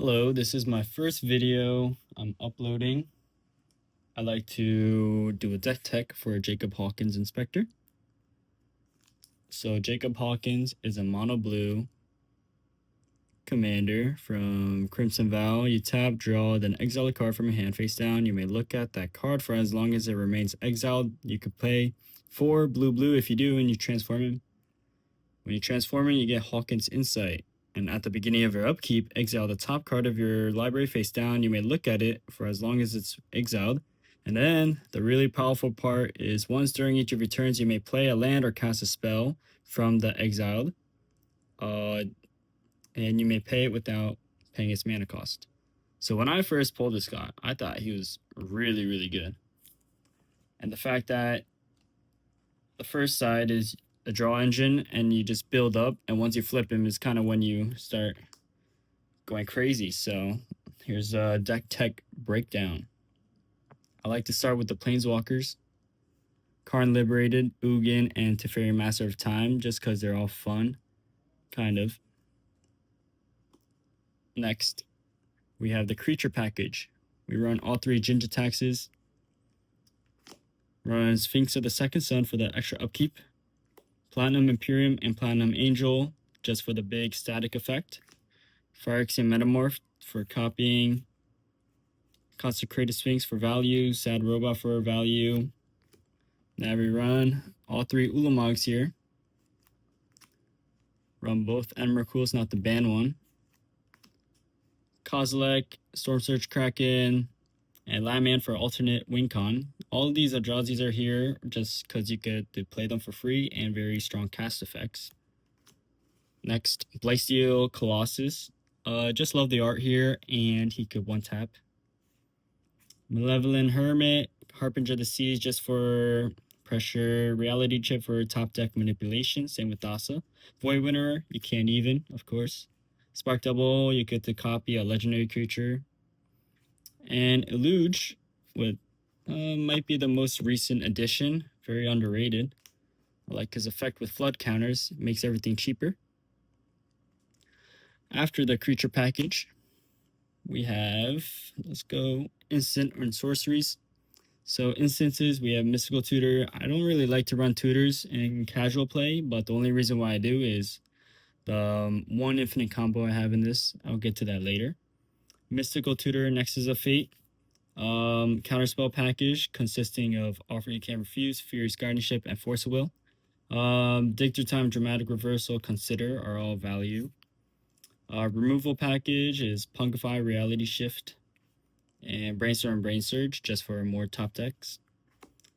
Hello, this is my first video I'm uploading. I like to do a deck tech for Jacob Hawkins Inspector. So Jacob Hawkins is a mono blue commander from Crimson Vow. You tap, draw, then exile a card from your hand face down. You may look at that card for as long as it remains exiled. You could play 4 blue if you do, and you transform him. When you transform him, you get Hawkins Insight. And at the beginning of your upkeep, exile the top card of your library face down. You may look at it for as long as it's exiled. And then the really powerful part is once during each of your turns, you may play a land or cast a spell from the exiled. And you may pay it without paying its mana cost. So when I first pulled this guy, I thought he was really good. And the fact that the first side is a draw engine and you just build up, and once you flip him is kind of when you start going crazy. So here's a deck tech breakdown. I like to start with the Planeswalkers, Karn Liberated, Ugin, and Teferi Master of Time, just because they're all fun, kind of. Next, we have the creature package. We run all 3 Jinja taxes, run Sphinx of the Second Sun for the extra upkeep, Platinum Imperium and Platinum Angel just for the big static effect, Phyrexian Metamorph for copying, Consecrated Sphinx for value, Sad Robot for value. Now we run all 3 Ulamogs here. Run both Emrakul's, not the ban one. Kozilek, Storm Surge Kraken, and Landman for alternate win con. All of these Eldrazi's are here just because you get to play them for free and very strong cast effects. Next, Blightsteel Colossus. Just love the art here, and he could one tap. Malevolent Hermit, Harbinger of the Seas just for pressure, Reality Chip for top deck manipulation, same with Thassa. Void Winner, you can't even, of course. Spark Double, you get to copy a legendary creature. And Eluge, with might be the most recent addition, very underrated. I like his effect with flood counters, makes everything cheaper. After the creature package, we have, let's go instant and sorceries. So instances, we have Mystical Tutor. I don't really like to run tutors in casual play, but the only reason why I do is the one infinite combo I have in this. I'll get to that later. Mystical Tutor, Nexus of Fate. Counterspell package consisting of Offer You Can't Refuse, Furious Guardianship, and Force of Will. Dig Through Time, Dramatic Reversal, Consider are all value. Removal package is Punkify, Reality Shift, and Brainstorm and Brain Surge, just for more top decks.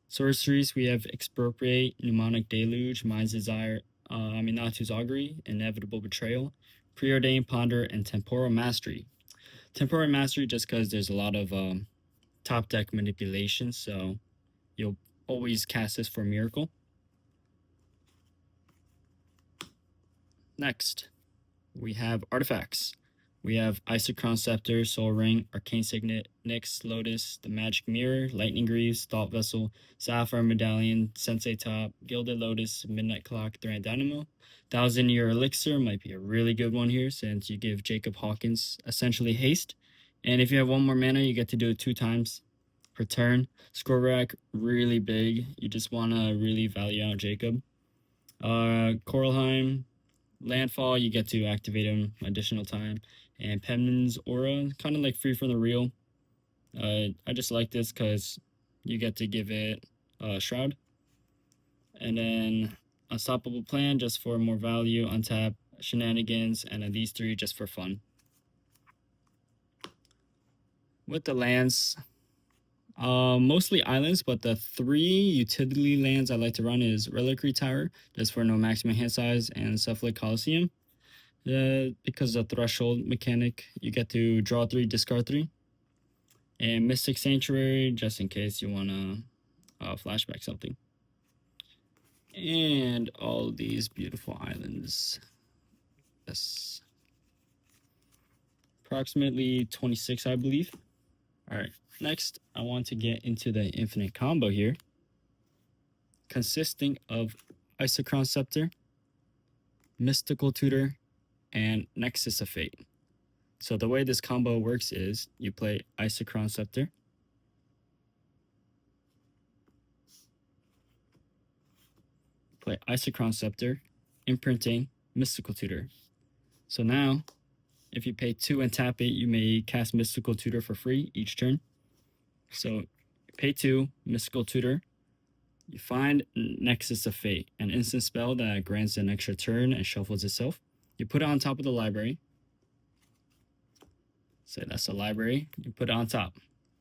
Sorceries, we have Expropriate, Mnemonic Deluge, Mind's Desire, Aminatu's Augury, Inevitable Betrayal, Preordain, Ponder, and Temporal Mastery. Temporal Mastery just because there's a lot of top deck manipulation, so you'll always cast this for Miracle. Next, we have artifacts. We have Isochron Scepter, Soul Ring, Arcane Signet, Nyx, Lotus, the Magic Mirror, Lightning Greaves, Thought Vessel, Sapphire Medallion, Sensei Top, Gilded Lotus, Midnight Clock, Thran Dynamo. 1,000-Year Elixir might be a really good one here since you give Jacob Hawkins essentially haste. And if you have 1 more mana, you get to do it 2 times per turn. Scroll Rack, really big. You just want to really value out Jacob. Coralheim, Landfall, you get to activate him additional time. And Penman's Aura, kind of like Free from the Real. I just like this because you get to give it Shroud. And then Unstoppable Plan, just for more value. Untap, Shenanigans, and then these 3 just for fun. With the lands, mostly islands, but the 3 utility lands I like to run is Reliquary Tower, just for no maximum hand size, and Cephalid Coliseum. Because of the threshold mechanic, you get to draw 3, discard 3. And Mystic Sanctuary, just in case you want to flashback something. And all these beautiful islands. Yes. Approximately 26, I believe. Alright, next I want to get into the infinite combo here, consisting of Isochron Scepter, Mystical Tutor, and Nexus of Fate. So the way this combo works is you play Isochron Scepter, Imprinting, Mystical Tutor. So now, if you pay 2 and tap it, you may cast Mystical Tutor for free each turn. So pay 2, Mystical Tutor. You find Nexus of Fate, an instant spell that grants an extra turn and shuffles itself. You put it on top of the library. So that's the library. You put it on top.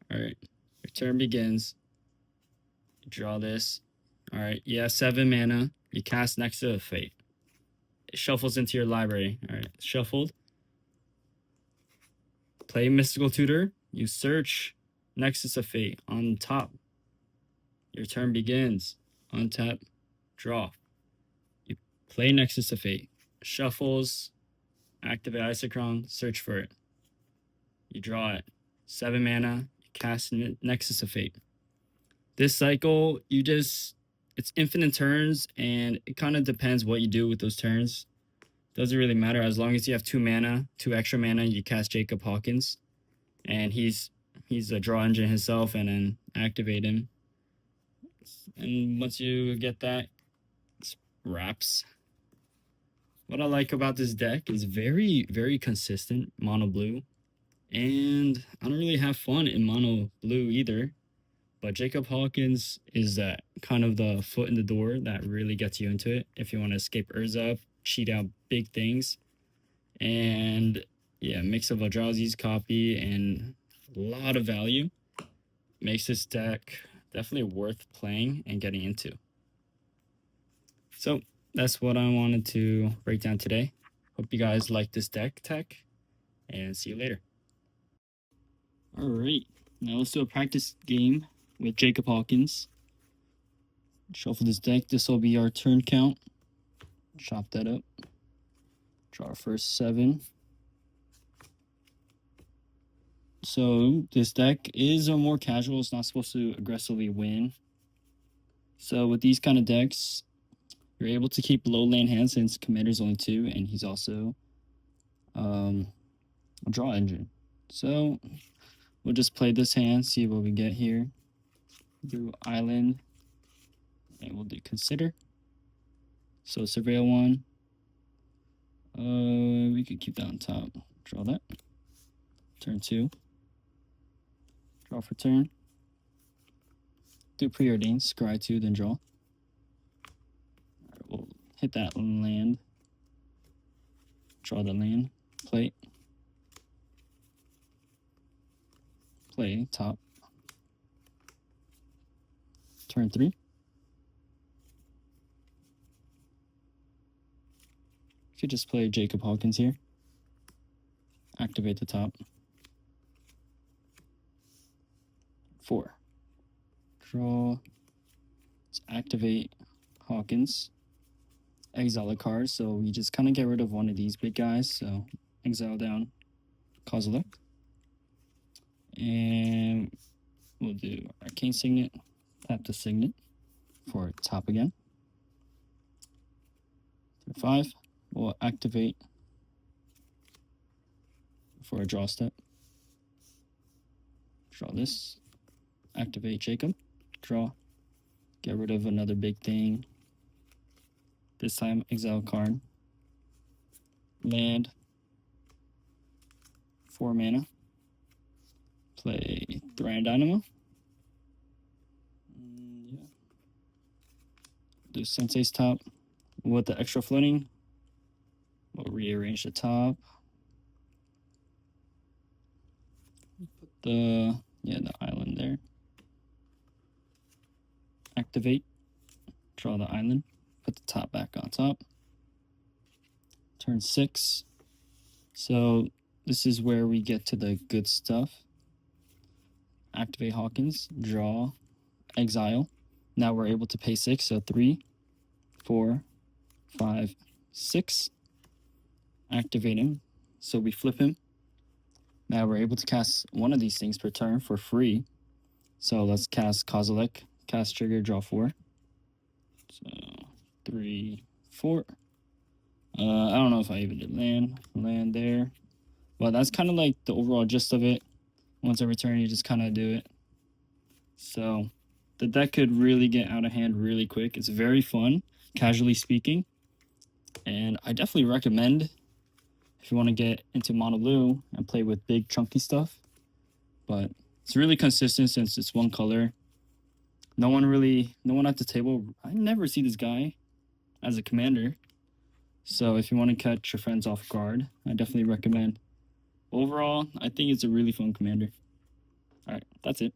All right. Your turn begins. You draw this. All right. You have 7 mana. You cast Nexus of Fate. It shuffles into your library. All right. Shuffled. Play Mystical Tutor. You search Nexus of Fate on top. Your turn begins. Untap. Draw. You play Nexus of Fate. Shuffles. Activate Isochron. Search for it. You draw it. 7 mana. You cast Nexus of Fate. This cycle, it's infinite turns, and it kind of depends what you do with those turns. Doesn't really matter. As long as you have 2 mana, 2 extra mana, you cast Jacob Hawkins. And he's a draw engine himself, and then activate him. And once you get that, it's wraps. What I like about this deck is very, very consistent mono blue. And I don't really have fun in mono blue either. But Jacob Hawkins is that kind of the foot in the door that really gets you into it if you want to escape Urza, cheat out big things. And yeah, mix of Eldrazi's copy and a lot of value makes this deck definitely worth playing and getting into. So that's what I wanted to break down today. Hope you guys like this deck tech, and see you later. All right, now let's do a practice game with Jacob Hawkins. Shuffle this deck. This will be our turn count. Chop that up. Draw our first 7. So this deck is a more casual. It's not supposed to aggressively win. So with these kind of decks, you're able to keep low land hands since Commander's only 2, and he's also a draw engine. So we'll just play this hand, see what we get here. Do Island, and we'll do Consider. So Surveil 1. We could keep that on top. Draw that. Turn 2. Draw for turn. Do Preordain, scry 2, then draw. Alright, we'll hit that land. Draw the land. Play. Play, top. Turn 3. Could just play Jacob Hawkins here. Activate the top. 4. Draw. Let's activate Hawkins. Exile a card, so we just kind of get rid of one of these big guys. So exile down Kozilek. And we'll do Arcane Signet. Tap the Signet for top again. 5. We'll activate for a draw step. Draw this. Activate Jacob. Draw. Get rid of another big thing. This time, exile card. Land. 4 mana. Play Thran Dynamo. Yeah. Do Sensei's top. With the extra floating, we'll rearrange the top. Put the island there. Activate. Draw the island. Put the top back on top. Turn 6. So this is where we get to the good stuff. Activate Hawkins. Draw. Exile. Now we're able to pay 6. So 3, 4, 5, 6. Activate him. So we flip him. Now we're able to cast one of these things per turn for free. So let's cast Kozilek. Cast trigger, draw 4. So 3, 4. I don't know if I even did land. Land there. Well, that's kind of like the overall gist of it. Once I return, you just kind of do it. So the deck could really get out of hand really quick. It's very fun, casually speaking. And I definitely recommend if you want to get into mono blue and play with big chunky stuff. But it's really consistent since it's one color. No one at the table. I never see this guy as a commander. So if you want to catch your friends off guard, I definitely recommend. Overall, I think it's a really fun commander. All right, that's it.